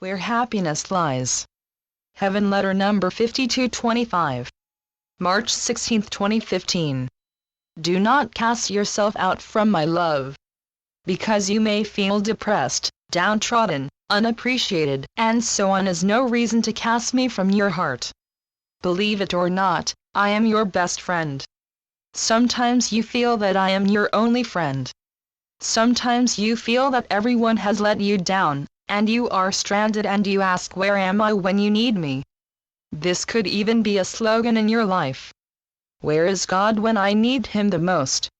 Where Happiness Lies. Heaven Letter Number 5225. March 16, 2015. Do not cast yourself out from my love. Because you may feel depressed, downtrodden, unappreciated, and so on is no reason to cast me from your heart. Believe it or not, I am your best friend. Sometimes you feel that I am your only friend. Sometimes you feel that everyone has let you down, and you are stranded and you ask, where am I when you need me? This could even be a slogan in your life. Where is God when I need Him the most?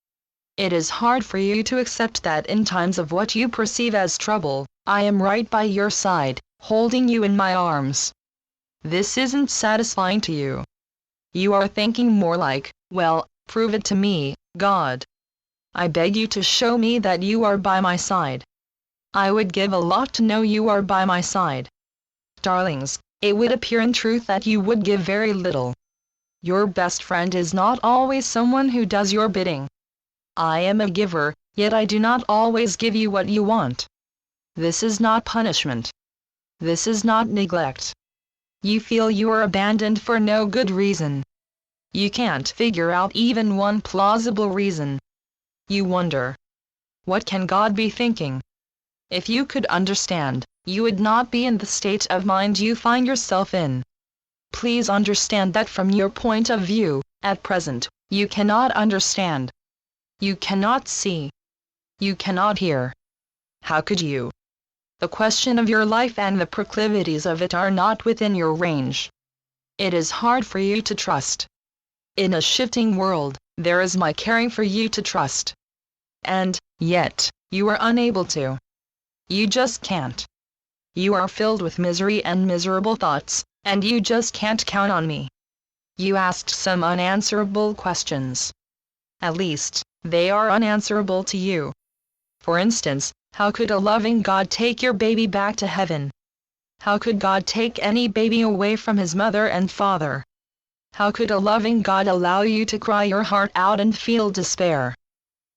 It is hard for you to accept that in times of what you perceive as trouble, I am right by your side, holding you in my arms. This isn't satisfying to you. You are thinking more like, well, prove it to me, God. I beg you to show me that you are by my side. I would give a lot to know you are by my side. Darlings, it would appear in truth that you would give very little. Your best friend is not always someone who does your bidding. I am a giver, yet I do not always give you what you want. This is not punishment. This is not neglect. You feel you are abandoned for no good reason. You can't figure out even one plausible reason. You wonder, what can God be thinking? If you could understand, you would not be in the state of mind you find yourself in. Please understand that from your point of view, at present, you cannot understand. You cannot see. You cannot hear. How could you? The question of your life and the proclivities of it are not within your range. It is hard for you to trust. In a shifting world, there is my caring for you to trust. And, yet, you are unable to. You just can't. You are filled with misery and miserable thoughts, and you just can't count on me. You asked some unanswerable questions. At least, they are unanswerable to you. For instance, how could a loving God take your baby back to heaven? How could God take any baby away from his mother and father? How could a loving God allow you to cry your heart out and feel despair?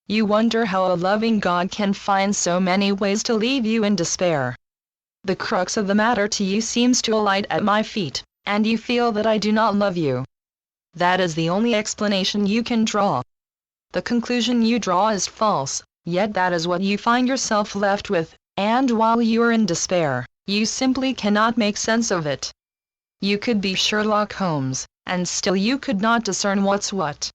You wonder how a loving God can find so many ways to leave you in despair. The crux of the matter to you seems to alight at my feet, and you feel that I do not love you. That is the only explanation you can draw. The conclusion you draw is false, yet that is what you find yourself left with, and while you are in despair, you simply cannot make sense of it. You could be Sherlock Holmes, and still you could not discern what's what.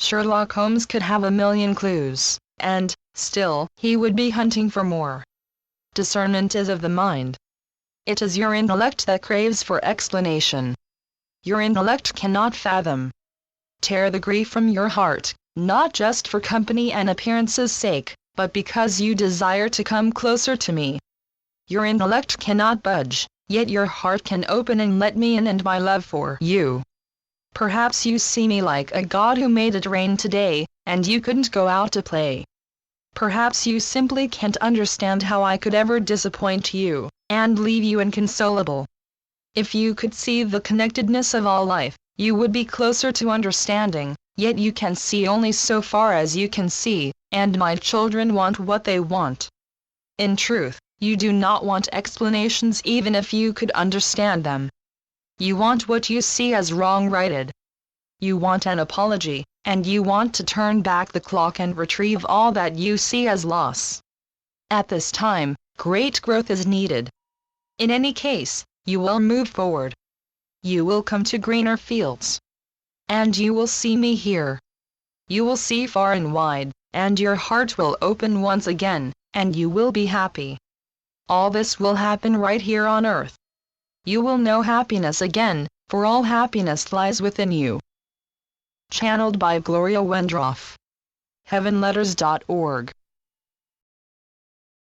Sherlock Holmes could have a million clues, and, still, he would be hunting for more. Discernment is of the mind. It is your intellect that craves for explanation. Your intellect cannot fathom. Tear the grief from your heart, not just for company and appearance's sake, but because you desire to come closer to me. Your intellect cannot budge, yet your heart can open and let me in and my love for you. Perhaps you see me like a God who made it rain today, and you couldn't go out to play. Perhaps you simply can't understand how I could ever disappoint you, and leave you inconsolable. If you could see the connectedness of all life, you would be closer to understanding, yet you can see only so far as you can see, and my children want what they want. In truth, you do not want explanations even if you could understand them. You want what you see as wrong-righted. You want an apology, and you want to turn back the clock and retrieve all that you see as loss. At this time, great growth is needed. In any case, you will move forward. You will come to greener fields. And you will see me here. You will see far and wide, and your heart will open once again, and you will be happy. All this will happen right here on earth. You will know happiness again, for all happiness lies within you. Channeled by Gloria Wendroff. heavenletters.org